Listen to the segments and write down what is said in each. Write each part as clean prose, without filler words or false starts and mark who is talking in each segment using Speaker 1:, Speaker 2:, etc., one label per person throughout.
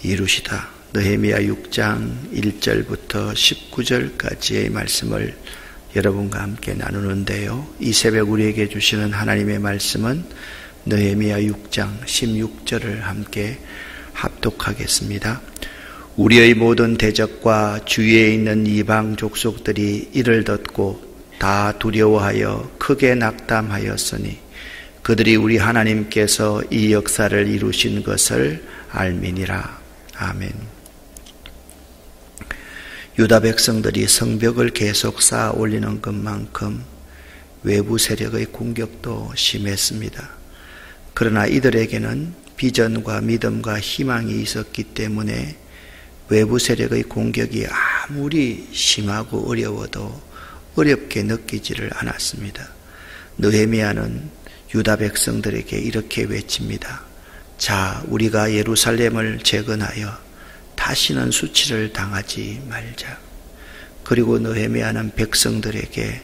Speaker 1: 이루시다. 느헤미야 6장 1절부터 19절까지의 말씀을 여러분과 함께 나누는데요. 이 새벽 우리에게 주시는 하나님의 말씀은 느헤미야 6장 16절을 함께 합독하겠습니다. 우리의 모든 대적과 주위에 있는 이방 족속들이 이를 듣고 다 두려워하여 크게 낙담하였으니 그들이 우리 하나님께서 이 역사를 이루신 것을 알미니라. 아멘. 유다 백성들이 성벽을 계속 쌓아 올리는 것만큼 외부 세력의 공격도 심했습니다. 그러나 이들에게는 비전과 믿음과 희망이 있었기 때문에 외부 세력의 공격이 아무리 심하고 어려워도 어렵게 느끼지를 않았습니다. 느헤미야는 유다 백성들에게 이렇게 외칩니다. 자, 우리가 예루살렘을 재건하여 다시는 수치를 당하지 말자. 그리고 느헤미야는 백성들에게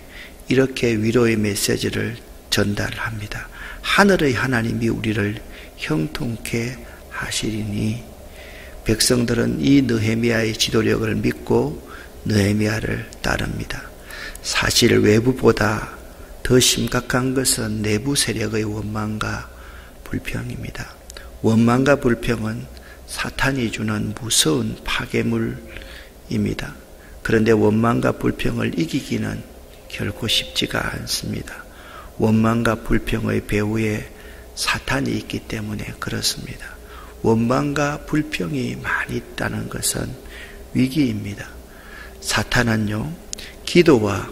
Speaker 1: 이렇게 위로의 메시지를 전달합니다. 하늘의 하나님이 우리를 형통케 하시리니. 백성들은 이 느헤미야의 지도력을 믿고 느헤미야를 따릅니다. 사실 외부보다 더 심각한 것은 내부 세력의 원망과 불평입니다. 원망과 불평은 사탄이 주는 무서운 파괴물입니다. 그런데 원망과 불평을 이기기는 결코 쉽지가 않습니다. 원망과 불평의 배후에 사탄이 있기 때문에 그렇습니다. 원망과 불평이 많이 있다는 것은 위기입니다. 사탄은요, 기도와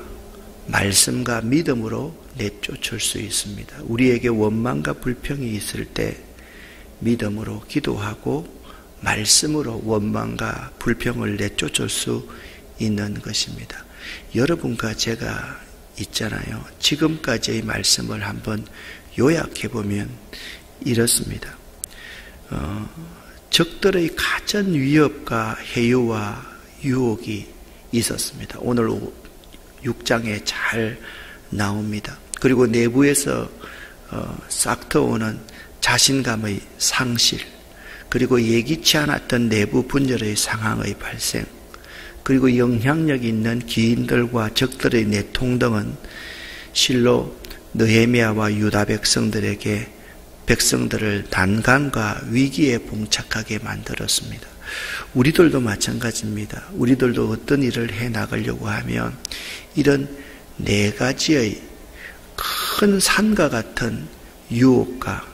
Speaker 1: 말씀과 믿음으로 내쫓을 수 있습니다. 우리에게 원망과 불평이 있을 때 믿음으로 기도하고 말씀으로 원망과 불평을 내쫓을 수 있는 것입니다. 여러분과 제가 있잖아요. 지금까지의 말씀을 한번 요약해보면 이렇습니다. 적들의 가전 위협과 해유와 유혹이 있었습니다. 오늘 6장에 잘 나옵니다. 그리고 내부에서 싹트오는 자신감의 상실, 그리고 예기치 않았던 내부 분열의 상황의 발생, 그리고 영향력 있는 기인들과 적들의 내통 등은 실로 느헤미야와 유다 백성들을 난간과 위기에 봉착하게 만들었습니다. 우리들도 마찬가지입니다. 우리들도 어떤 일을 해나가려고 하면 이런 네 가지의 큰 산과 같은 유혹과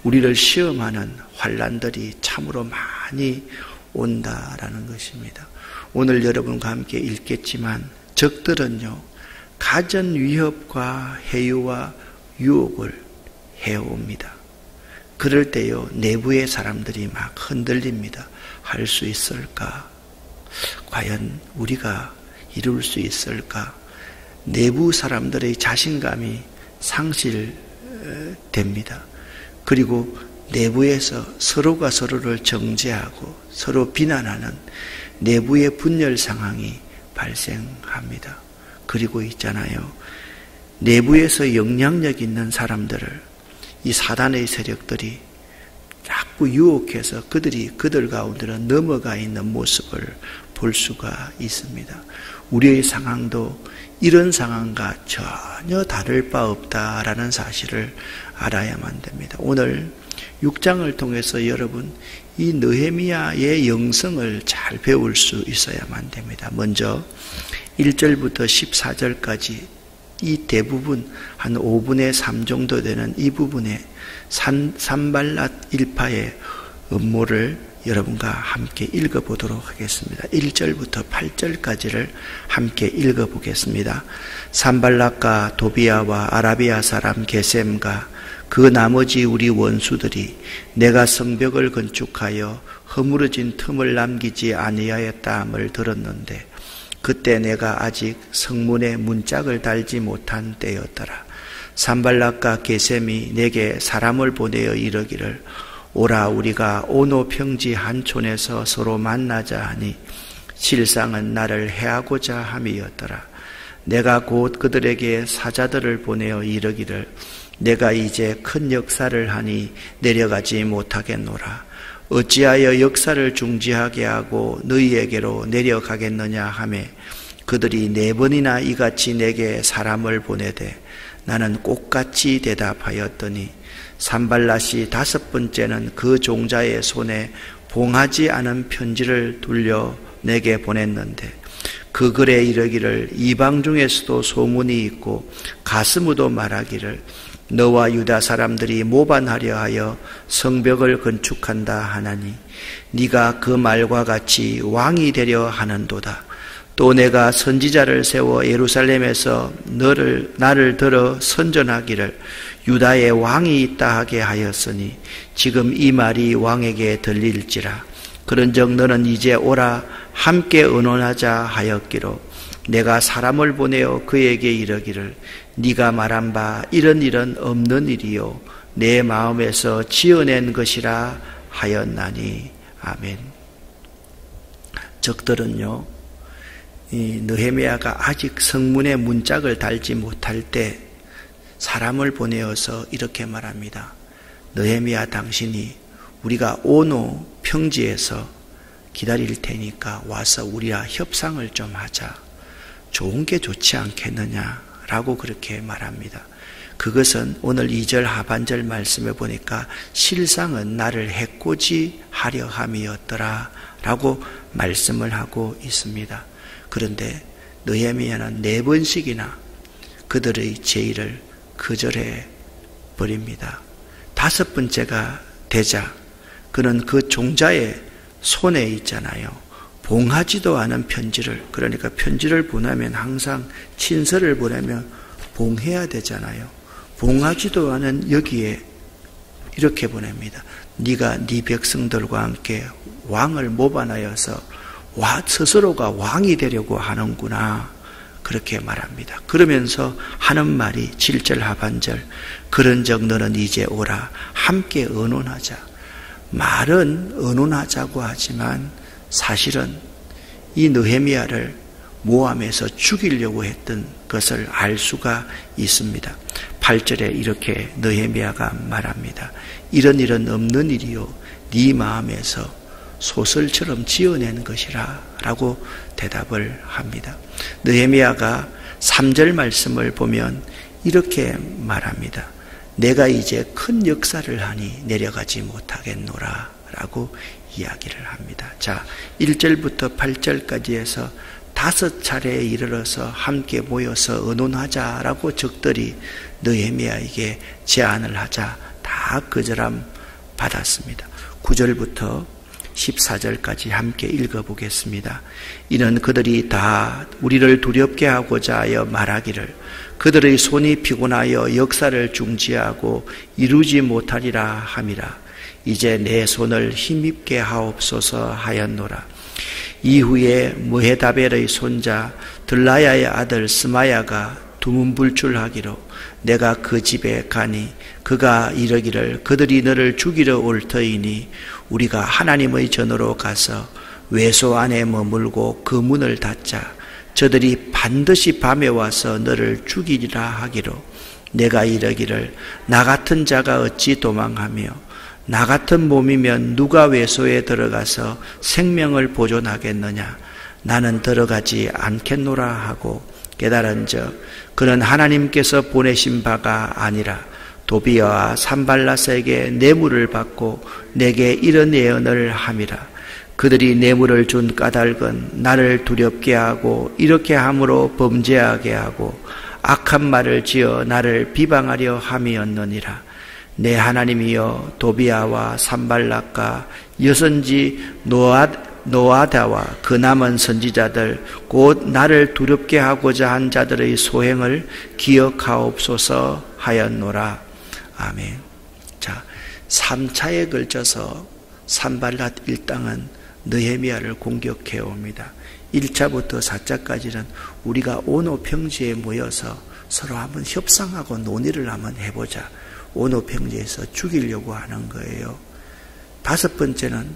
Speaker 1: 우리를 시험하는 환난들이 참으로 많이 온다라는 것입니다. 오늘 여러분과 함께 읽겠지만 적들은요, 가전 위협과 해유와 유혹을 해옵니다. 그럴 때요, 내부의 사람들이 막 흔들립니다. 할 수 있을까? 과연 우리가 이룰 수 있을까? 내부 사람들의 자신감이 상실됩니다. 그리고 내부에서 서로가 서로를 정죄하고 서로 비난하는 내부의 분열 상황이 발생합니다. 그리고 있잖아요, 내부에서 영향력 있는 사람들을 이 사단의 세력들이 자꾸 유혹해서 그들 가운데로 넘어가 있는 모습을 볼 수가 있습니다. 우리의 상황도 이런 상황과 전혀 다를 바 없다라는 사실을 알아야만 됩니다. 오늘 6장을 통해서 여러분, 이 느헤미야의 영성을 잘 배울 수 있어야만 됩니다. 먼저 1절부터 14절까지 이 대부분 한 5분의 3 정도 되는 이 부분에 산발랏 일파의 음모를 여러분과 함께 읽어보도록 하겠습니다. 1절부터 8절까지를 함께 읽어보겠습니다. 산발랏과 도비아와 아라비아 사람 게셈과 그 나머지 우리 원수들이 내가 성벽을 건축하여 허물어진 틈을 남기지 아니하였다함을 들었는데 그때 내가 아직 성문에 문짝을 달지 못한 때였더라. 산발랏과 게셈이 내게 사람을 보내어 이르기를 오라 우리가 오노 평지 한 촌에서 서로 만나자 하니 실상은 나를 해하고자 함이었더라. 내가 곧 그들에게 사자들을 보내어 이르기를 내가 이제 큰 역사를 하니 내려가지 못하겠노라. 어찌하여 역사를 중지하게 하고 너희에게로 내려가겠느냐 하며 그들이 4번이나 이같이 내게 사람을 보내되 나는 꽃같이 대답하였더니 산발랏이 5번째는 그 종자의 손에 봉하지 않은 편지를 돌려 내게 보냈는데 그 글에 이르기를 이방 중에서도 소문이 있고 가스무도 말하기를 너와 유다 사람들이 모반하려 하여 성벽을 건축한다 하나니 네가 그 말과 같이 왕이 되려 하는도다. 또 내가 선지자를 세워 예루살렘에서 나를 들어 선전하기를 유다의 왕이 있다 하게 하였으니 지금 이 말이 왕에게 들릴지라. 그런즉 너는 이제 오라 함께 의논하자 하였기로 내가 사람을 보내어 그에게 이르기를 네가 말한 바 이런 없는 일이요 내 마음에서 지어낸 것이라 하였나니. 아멘. 적들은요, 이 느헤미야가 아직 성문에 문짝을 달지 못할 때 사람을 보내어서 이렇게 말합니다. 느헤미야, 당신이 우리가 오노 평지에서 기다릴 테니까 와서 우리와 협상을 좀 하자. 좋은 게 좋지 않겠느냐라고 그렇게 말합니다. 그것은 오늘 2절 하반절 말씀에 보니까 실상은 나를 해코지하려 함이었더라 라고 말씀을 하고 있습니다. 그런데 느헤미야는 4번씩이나 그들의 제의를 거절해 버립니다. 5번째가 되자 그는 그 종자의 손에 있잖아요. 봉하지도 않은 편지를, 그러니까 편지를 보내면 항상 친서를 보내면 봉해야 되잖아요. 봉하지도 않은 여기에 이렇게 보냅니다. 네가 네 백성들과 함께 왕을 모반하여서 스스로가 왕이 되려고 하는구나, 그렇게 말합니다. 그러면서 하는 말이 7절 하반절, 그런즉 너는 이제 오라 함께 의논하자. 말은 의논하자고 하지만 사실은 이 느헤미야를 모함해서 죽이려고 했던 것을 알 수가 있습니다. 8절에 이렇게 느헤미야가 말합니다. 이런 없는 일이요 네 마음에서 소설처럼 지어낸 것이라 라고 대답을 합니다. 느헤미야가 3절 말씀을 보면 이렇게 말합니다. 내가 이제 큰 역사를 하니 내려가지 못하겠노라 라고 이야기를 합니다. 자, 1절부터 8절까지 해서 5차례에 이르러서 함께 모여서 의논하자라고 적들이 느헤미야에게 제안을 하자 다 거절함 받았습니다. 9절부터 14절까지 함께 읽어보겠습니다. 이는 그들이 다 우리를 두렵게 하고자 하여 말하기를 그들의 손이 피곤하여 역사를 중지하고 이루지 못하리라 함이라. 이제 내 손을 힘입게 하옵소서 하였노라. 이후에 무헤다벨의 손자 들라야의 아들 스마야가 두문불출하기로 내가 그 집에 가니 그가 이르기를 그들이 너를 죽이러 올 터이니 우리가 하나님의 전으로 가서 외소 안에 머물고 그 문을 닫자. 저들이 반드시 밤에 와서 너를 죽이리라 하기로 내가 이르기를 나 같은 자가 어찌 도망하며 나 같은 몸이면 누가 외소에 들어가서 생명을 보존하겠느냐. 나는 들어가지 않겠노라 하고 깨달은즉 그는 하나님께서 보내신 바가 아니라 도비아와 산발랏에게 뇌물을 받고 내게 이런 예언을 함이라. 그들이 뇌물을 준 까닭은 나를 두렵게 하고 이렇게 함으로 범죄하게 하고 악한 말을 지어 나를 비방하려 함이었느니라. 내 하나님이여 도비아와 산발랏과 여선지 노아다와 그 남은 선지자들 곧 나를 두렵게 하고자 한 자들의 소행을 기억하옵소서 하였노라. 아멘. 자, 3차에 걸쳐서 산발랏 일당은 느헤미야를 공격해 옵니다. 1차부터 4차까지는 우리가 오노 평지에 모여서 서로 한번 협상하고 논의를 한번 해보자. 오노 평지에서 죽이려고 하는 거예요. 5번째는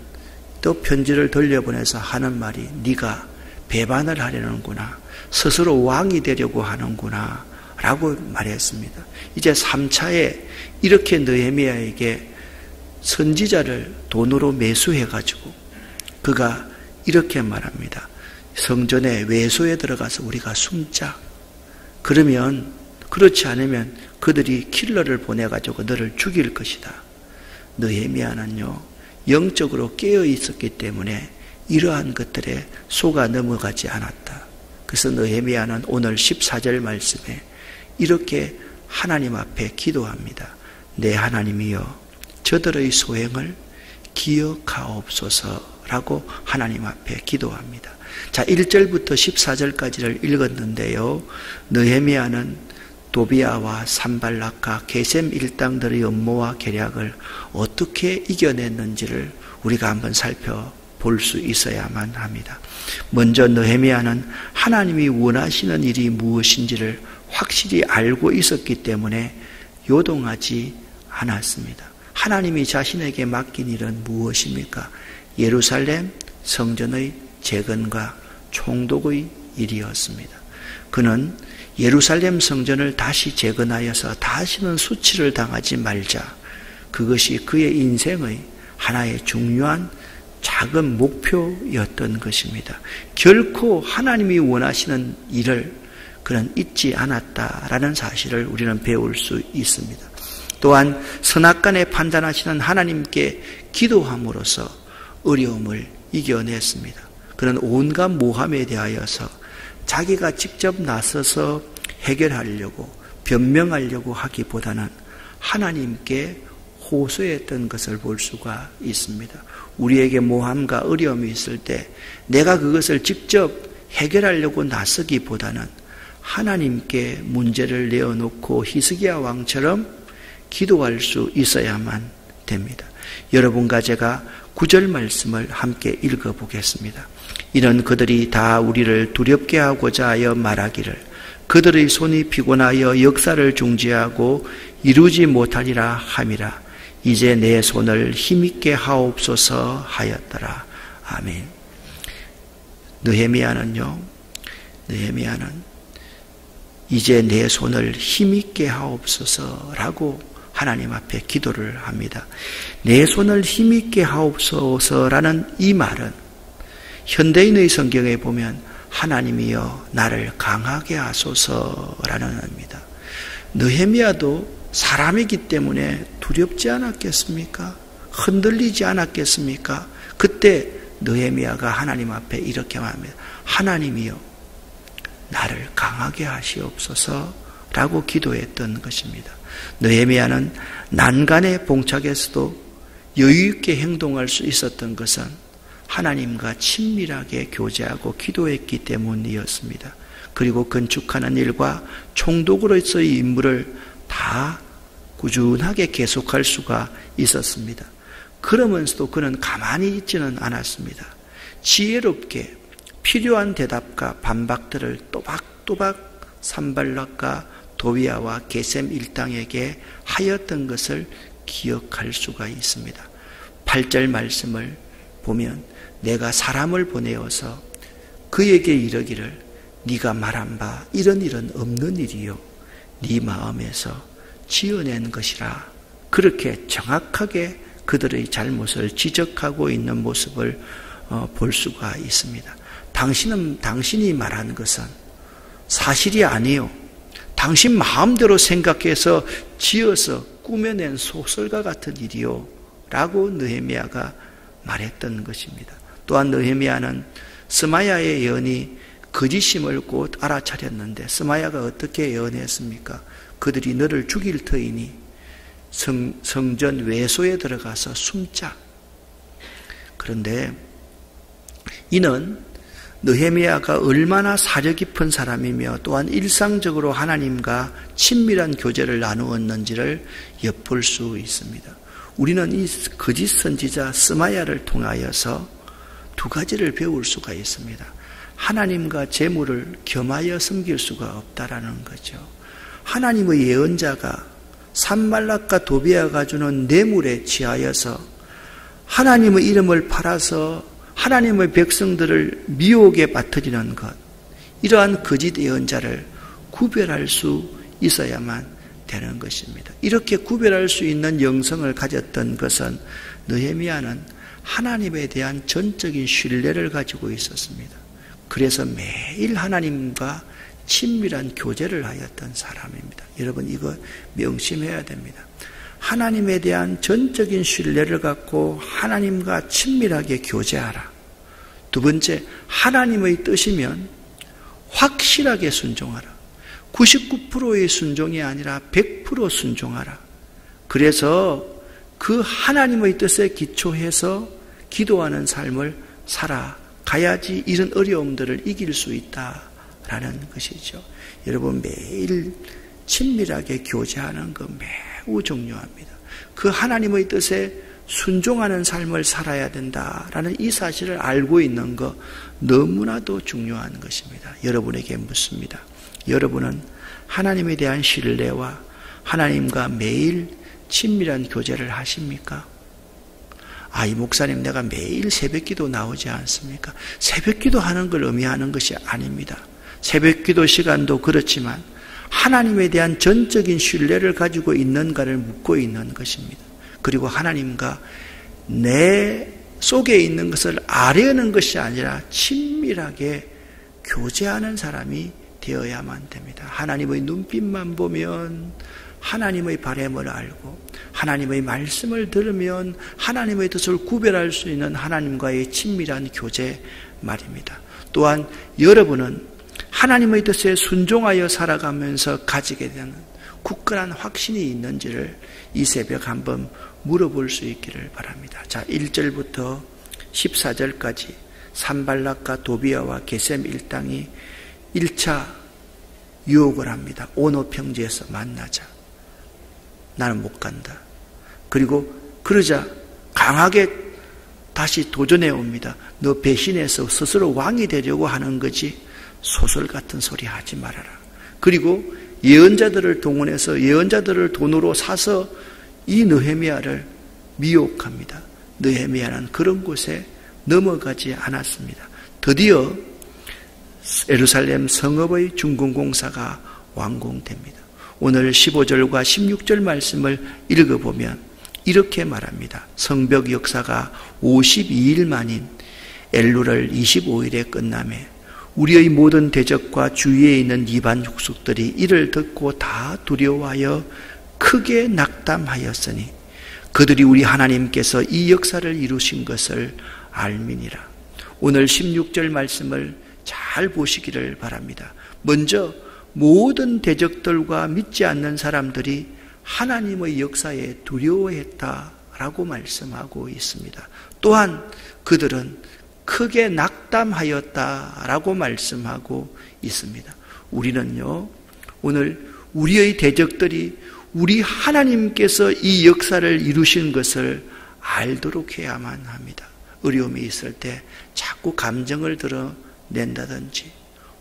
Speaker 1: 또 편지를 돌려보내서 하는 말이 네가 배반을 하려는구나. 스스로 왕이 되려고 하는구나 라고 말했습니다. 이제 3차에 이렇게 느헤미야에게 선지자를 돈으로 매수해가지고 그가 이렇게 말합니다. 성전에 외소에 들어가서 우리가 숨자. 그러면 그렇지 않으면 그들이 킬러를 보내가지고 너를 죽일 것이다. 느헤미야는요 영적으로 깨어 있었기 때문에 이러한 것들에 속아 넘어가지 않았다. 그래서 느헤미야는 오늘 14절 말씀에 이렇게 하나님 앞에 기도합니다. 내 하나님이여 저들의 소행을 기억하옵소서라고 하나님 앞에 기도합니다. 자, 1절부터 14절까지를 읽었는데요. 느헤미야는 도비아와 산발락과 게셈 일당들의 음모와 계략을 어떻게 이겨냈는지를 우리가 한번 살펴볼 수 있어야만 합니다. 먼저 느헤미야는 하나님이 원하시는 일이 무엇인지를 확실히 알고 있었기 때문에 요동하지 않았습니다. 하나님이 자신에게 맡긴 일은 무엇입니까? 예루살렘 성전의 재건과 총독의 일이었습니다. 그는 예루살렘 성전을 다시 재건하여서 다시는 수치를 당하지 말자. 그것이 그의 인생의 하나의 중요한 작은 목표였던 것입니다. 결코 하나님이 원하시는 일을 그는 잊지 않았다라는 사실을 우리는 배울 수 있습니다. 또한 선악간에 판단하시는 하나님께 기도함으로써 어려움을 이겨냈습니다. 그는 온갖 모함에 대하여서 자기가 직접 나서서 해결하려고 변명하려고 하기보다는 하나님께 호소했던 것을 볼 수가 있습니다. 우리에게 모함과 어려움이 있을 때 내가 그것을 직접 해결하려고 나서기보다는 하나님께 문제를 내어놓고 히스기야 왕처럼 기도할 수 있어야만 됩니다. 여러분과 제가 9절 말씀을 함께 읽어보겠습니다. 이는 그들이 다 우리를 두렵게 하고자 하여 말하기를 그들의 손이 피곤하여 역사를 중지하고 이루지 못하리라 함이라. 이제 내 손을 힘있게 하옵소서 하였더라. 아멘. 느헤미야는 이제 내 손을 힘있게 하옵소서라고 하나님 앞에 기도를 합니다. 내 손을 힘있게 하옵소서라는 이 말은 현대인의 성경에 보면 하나님이여 나를 강하게 하소서라는 의미입니다. 느헤미야도 사람이기 때문에 두렵지 않았겠습니까? 흔들리지 않았겠습니까? 그때 느헤미야가 하나님 앞에 이렇게 말합니다. 하나님이여 나를 강하게 하시옵소서라고 기도했던 것입니다. 느헤미야는 난간에 봉착해서도 여유있게 행동할 수 있었던 것은 하나님과 친밀하게 교제하고 기도했기 때문이었습니다. 그리고 건축하는 일과 총독으로서의 임무를 다 꾸준하게 계속할 수가 있었습니다. 그러면서도 그는 가만히 있지는 않았습니다. 지혜롭게 필요한 대답과 반박들을 또박또박 산발락과 도비아와 게셈 일당에게 하였던 것을 기억할 수가 있습니다. 8절 말씀을 보면 내가 사람을 보내어서 그에게 이르기를 네가 말한 바 이런 일은 없는 일이요 네 마음에서 지어낸 것이라. 그렇게 정확하게 그들의 잘못을 지적하고 있는 모습을 볼 수가 있습니다. 당신이 말한 것은 사실이 아니요 당신 마음대로 생각해서 지어서 꾸며낸 소설과 같은 일이요 라고 느헤미야가 말했던 것입니다. 또한 느헤미야는 스마야의 예언이 거짓임을 곧 알아차렸는데 스마야가 어떻게 예언했습니까? 그들이 너를 죽일 터이니 성전 외소에 들어가서 숨자. 그런데 이는 느헤미야가 얼마나 사려 깊은 사람이며 또한 일상적으로 하나님과 친밀한 교제를 나누었는지를 엿볼 수 있습니다. 우리는 이 거짓 선지자 스마야를 통하여서 두 가지를 배울 수가 있습니다. 하나님과 재물을 겸하여 섬길 수가 없다라는 거죠. 하나님의 예언자가 산발락과 도비아가 주는 뇌물에 취하여서 하나님의 이름을 팔아서 하나님의 백성들을 미혹에 빠뜨리는 것, 이러한 거짓 예언자를 구별할 수 있어야만 되는 것입니다. 이렇게 구별할 수 있는 영성을 가졌던 것은 느헤미야는 하나님에 대한 전적인 신뢰를 가지고 있었습니다. 그래서 매일 하나님과 친밀한 교제를 하였던 사람입니다. 여러분 이거 명심해야 됩니다. 하나님에 대한 전적인 신뢰를 갖고 하나님과 친밀하게 교제하라. 두 번째, 하나님의 뜻이면 확실하게 순종하라. 99%의 순종이 아니라 100% 순종하라. 그래서 그 하나님의 뜻에 기초해서 기도하는 삶을 살아가야지 이런 어려움들을 이길 수 있다라는 것이죠. 여러분 매일 친밀하게 교제하는 거 매우 중요합니다. 그 하나님의 뜻에 순종하는 삶을 살아야 된다라는 이 사실을 알고 있는 거 너무나도 중요한 것입니다. 여러분에게 묻습니다. 여러분은 하나님에 대한 신뢰와 하나님과 매일 친밀한 교제를 하십니까? 이 목사님 내가 매일 새벽기도 나오지 않습니까? 새벽기도 하는 걸 의미하는 것이 아닙니다. 새벽기도 시간도 그렇지만 하나님에 대한 전적인 신뢰를 가지고 있는가를 묻고 있는 것입니다. 그리고 하나님과 내 속에 있는 것을 아뢰는 것이 아니라 친밀하게 교제하는 사람이 되어야만 됩니다. 하나님의 눈빛만 보면 하나님의 바람을 알고 하나님의 말씀을 들으면 하나님의 뜻을 구별할 수 있는 하나님과의 친밀한 교제 말입니다. 또한 여러분은 하나님의 뜻에 순종하여 살아가면서 가지게 되는 굳건한 확신이 있는지를 이 새벽 한번 물어볼 수 있기를 바랍니다. 자, 1절부터 14절까지 산발락과 도비아와 게셈 일당이 1차 유혹을 합니다. 오노 평지에서 만나자. 나는 못 간다. 그리고 그러자 강하게 다시 도전해 옵니다. 너 배신해서 스스로 왕이 되려고 하는 거지 소설 같은 소리 하지 말아라. 그리고 예언자들을 동원해서 예언자들을 돈으로 사서 이 느헤미야를 미혹합니다. 느헤미야는 그런 곳에 넘어가지 않았습니다. 드디어 예루살렘 성읍의 중건공사가 완공됩니다. 오늘 15절과 16절 말씀을 읽어보면 이렇게 말합니다. 성벽 역사가 52일 만인 엘루를 25일에 끝나매 우리의 모든 대적과 주위에 있는 이방 족속들이 이를 듣고 다 두려워하여 크게 낙담하였으니 그들이 우리 하나님께서 이 역사를 이루신 것을 알미니라. 오늘 16절 말씀을 잘 보시기를 바랍니다. 먼저 모든 대적들과 믿지 않는 사람들이 하나님의 역사에 두려워했다라고 말씀하고 있습니다. 또한 그들은 크게 낙담하였다라고 말씀하고 있습니다. 우리는요, 오늘 우리의 대적들이 우리 하나님께서 이 역사를 이루신 것을 알도록 해야만 합니다. 어려움이 있을 때 자꾸 감정을 드러낸다든지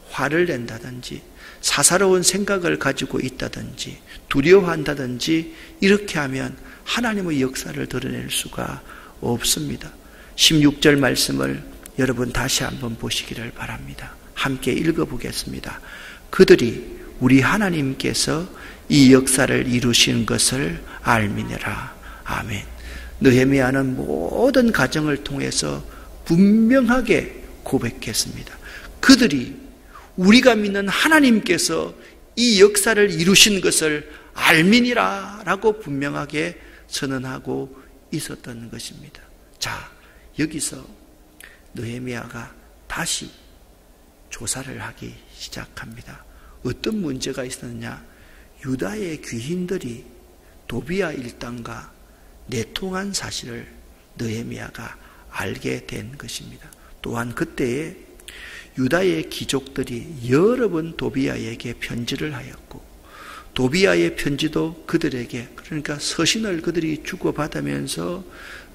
Speaker 1: 화를 낸다든지 사사로운 생각을 가지고 있다든지 두려워한다든지 이렇게 하면 하나님의 역사를 드러낼 수가 없습니다. 16절 말씀을 여러분 다시 한번 보시기를 바랍니다. 함께 읽어보겠습니다. 그들이 우리 하나님께서 이 역사를 이루신 것을 알미니라. 아멘. 느헤미야는 모든 과정을 통해서 분명하게 고백했습니다. 그들이 우리가 믿는 하나님께서 이 역사를 이루신 것을 알미니라 라고 분명하게 선언하고 있었던 것입니다. 자, 여기서 느헤미야가 다시 조사를 하기 시작합니다. 어떤 문제가 있었느냐? 유다의 귀인들이 도비아 일당과 내통한 사실을 느헤미야가 알게 된 것입니다. 또한 그때에 유다의 귀족들이 여러 번 도비아에게 편지를 하였고 도비아의 편지도 그들에게, 그러니까 서신을 그들이 주고받으면서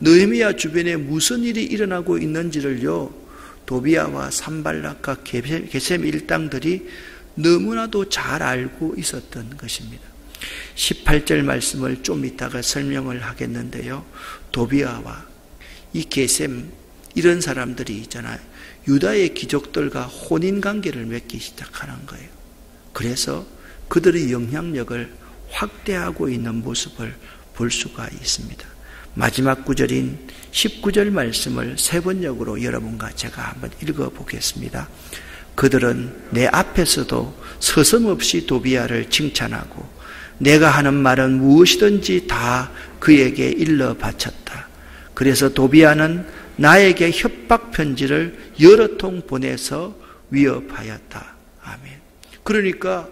Speaker 1: 느헤미야 주변에 무슨 일이 일어나고 있는지를요, 도비아와 산발락과 게셈 일당들이 너무나도 잘 알고 있었던 것입니다. 18절 말씀을 좀 이따가 설명을 하겠는데요, 도비아와 이 게셈 이런 사람들이 있잖아요. 유다의 귀족들과 혼인관계를 맺기 시작하는 거예요. 그래서 그들의 영향력을 확대하고 있는 모습을 볼 수가 있습니다. 마지막 구절인 19절 말씀을 세 번역으로 여러분과 제가 한번 읽어보겠습니다. 그들은 내 앞에서도 서슴없이 도비야를 칭찬하고 내가 하는 말은 무엇이든지 다 그에게 일러 바쳤다. 그래서 도비야는 나에게 협박 편지를 여러 통 보내서 위협하였다. 아멘. 그러니까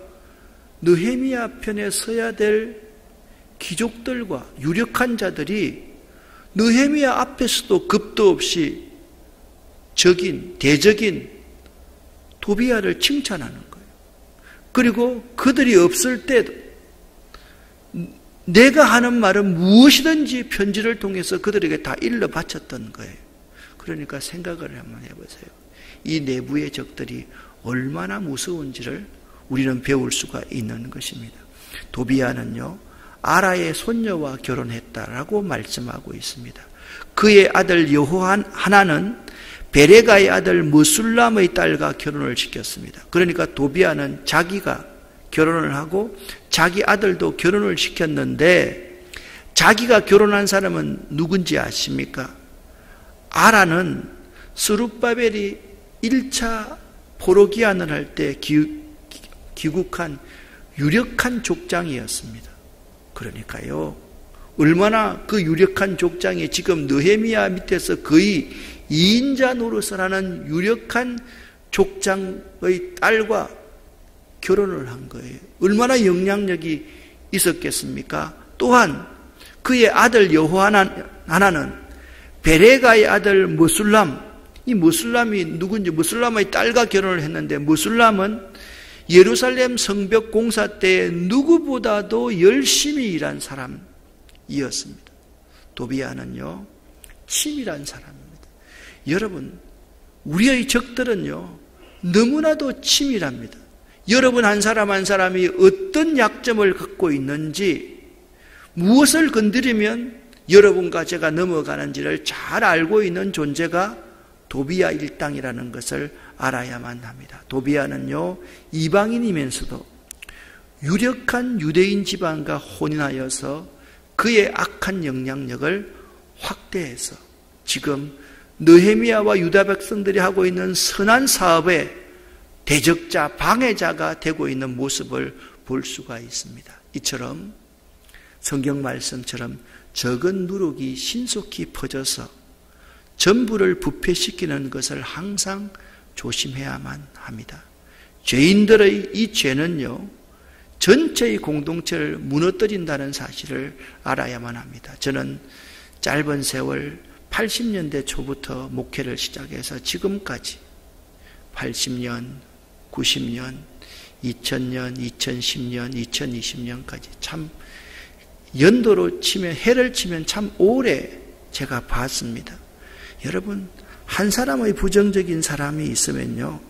Speaker 1: 느헤미야 편에 서야 될 귀족들과 유력한 자들이 느헤미야 앞에서도 급도 없이 대적인 도비야를 칭찬하는 거예요. 그리고 그들이 없을 때도 내가 하는 말은 무엇이든지 편지를 통해서 그들에게 다 일러 바쳤던 거예요. 그러니까 생각을 한번 해보세요. 이 내부의 적들이 얼마나 무서운지를 우리는 배울 수가 있는 것입니다. 도비야는요, 아라의 손녀와 결혼했다라고 말씀하고 있습니다. 그의 아들 여호하나는 베레가의 아들 무술람의 딸과 결혼을 시켰습니다. 그러니까 도비야는 자기가 결혼을 하고 자기 아들도 결혼을 시켰는데, 자기가 결혼한 사람은 누군지 아십니까? 아라는 스룹바벨이 1차 포로기한을 할 때 귀국한 유력한 족장이었습니다. 그러니까요, 얼마나 그 유력한 족장이 지금 느헤미야 밑에서 거의 2인자 노릇을 하는 유력한 족장의 딸과 결혼을 한 거예요. 얼마나 영향력이 있었겠습니까? 또한 그의 아들 여호하나는 베레가의 아들 무술람, 이 무술람이 누군지, 무술람의 딸과 결혼을 했는데, 무술람은 예루살렘 성벽 공사 때 누구보다도 열심히 일한 사람이었습니다. 도비야는요, 치밀한 사람입니다. 여러분, 우리의 적들은요, 너무나도 치밀합니다. 여러분 한 사람 한 사람이 어떤 약점을 갖고 있는지, 무엇을 건드리면 여러분과 제가 넘어가는지를 잘 알고 있는 존재가 도비야 일당이라는 것을 알아야만 합니다. 도비야는요, 이방인이면서도 유력한 유대인 집안과 혼인하여서 그의 악한 영향력을 확대해서 지금 느헤미야와 유다 백성들이 하고 있는 선한 사업의 대적자, 방해자가 되고 있는 모습을 볼 수가 있습니다. 이처럼 성경 말씀처럼 적은 누룩이 신속히 퍼져서 전부를 부패시키는 것을 항상 조심해야만 합니다. 죄인들의 이 죄는요, 전체의 공동체를 무너뜨린다는 사실을 알아야만 합니다. 저는 짧은 세월 80년대 초부터 목회를 시작해서 지금까지 80년, 90년, 2000년, 2010년, 2020년까지 참 연도로 치면, 해를 치면 참 오래 제가 봤습니다. 여러분, 한 사람의 부정적인 사람이 있으면요,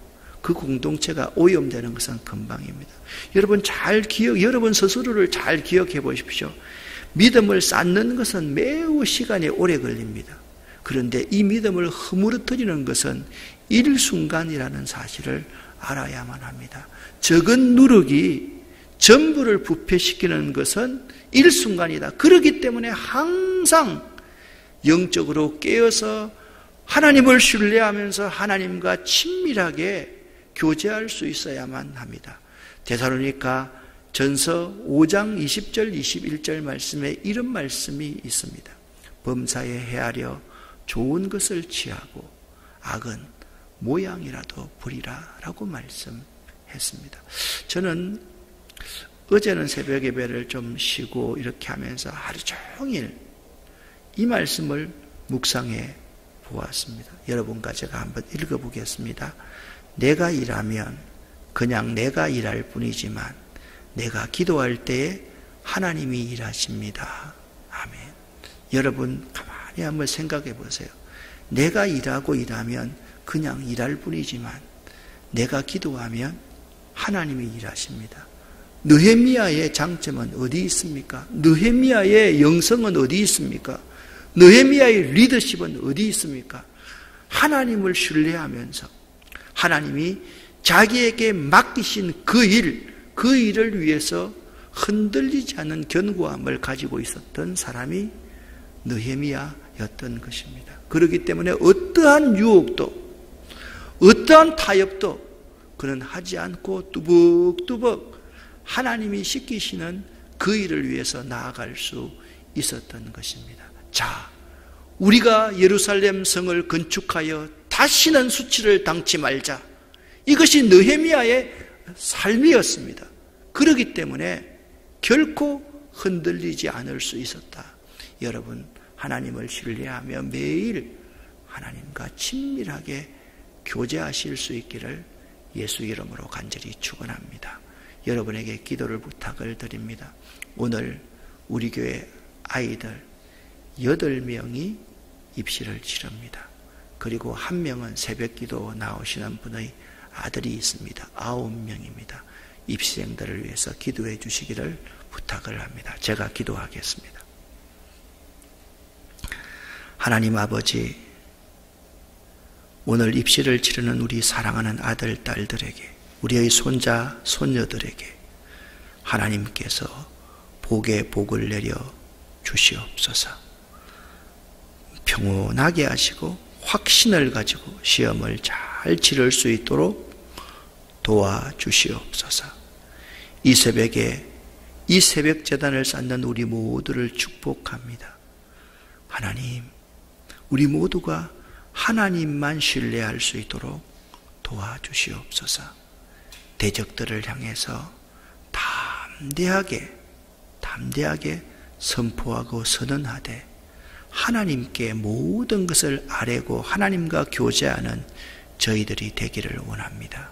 Speaker 1: 그 공동체가 오염되는 것은 금방입니다. 여러분 여러분 스스로를 잘 기억해 보십시오. 믿음을 쌓는 것은 매우 시간이 오래 걸립니다. 그런데 이 믿음을 허물어뜨리는 것은 일순간이라는 사실을 알아야만 합니다. 적은 누룩이 전부를 부패시키는 것은 일순간이다. 그렇기 때문에 항상 영적으로 깨어서 하나님을 신뢰하면서 하나님과 친밀하게 교제할 수 있어야만 합니다. 데살로니가 전서 5장 20절 21절 말씀에 이런 말씀이 있습니다. 범사에 헤아려 좋은 것을 취하고 악은 모양이라도 부리라 라고 말씀했습니다. 저는 어제는 새벽 예배를 좀 쉬고 이렇게 하면서 하루 종일 이 말씀을 묵상해 보았습니다. 여러분과 제가 한번 읽어보겠습니다. 내가 일하면 그냥 내가 일할 뿐이지만 내가 기도할 때에 하나님이 일하십니다. 아멘. 여러분 가만히 한번 생각해 보세요. 내가 일하고 일하면 그냥 일할 뿐이지만 내가 기도하면 하나님이 일하십니다. 느헤미야의 장점은 어디 있습니까? 느헤미야의 영성은 어디 있습니까? 느헤미야의 리더십은 어디 있습니까? 하나님을 신뢰하면서 하나님이 자기에게 맡기신 그 일을 위해서 흔들리지 않는 견고함을 가지고 있었던 사람이 느헤미야였던 것입니다. 그렇기 때문에 어떠한 유혹도 어떠한 타협도 그는 하지 않고 뚜벅뚜벅 하나님이 시키시는 그 일을 위해서 나아갈 수 있었던 것입니다. 자, 우리가 예루살렘 성을 건축하여 다시는 수치를 당치 말자. 이것이 느헤미야의 삶이었습니다. 그렇기 때문에 결코 흔들리지 않을 수 있었다. 여러분, 하나님을 신뢰하며 매일 하나님과 친밀하게 교제하실 수 있기를 예수 이름으로 간절히 축원합니다. 여러분에게 기도를 부탁을 드립니다. 오늘 우리 교회 아이들 8명이 입시를 치릅니다. 그리고 1명은 새벽기도 나오시는 분의 아들이 있습니다. 9명입니다. 입시생들을 위해서 기도해 주시기를 부탁을 합니다. 제가 기도하겠습니다. 하나님 아버지, 오늘 입시를 치르는 우리 사랑하는 아들, 딸들에게, 우리의 손자, 손녀들에게 하나님께서 복에 복을 내려 주시옵소서. 평온하게 하시고 확신을 가지고 시험을 잘 치를 수 있도록 도와주시옵소서. 이 새벽에 이 새벽 제단을 쌓는 우리 모두를 축복합니다. 하나님, 우리 모두가 하나님만 신뢰할 수 있도록 도와주시옵소서. 대적들을 향해서 담대하게 선포하고 선언하되 하나님께 모든 것을 아뢰고 하나님과 교제하는 저희들이 되기를 원합니다.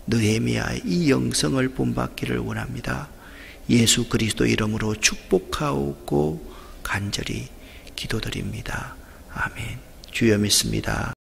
Speaker 1: 느헤미야의 이 영성을 본받기를 원합니다. 예수 그리스도 이름으로 축복하고 간절히 기도드립니다. 아멘. 주여 믿습니다.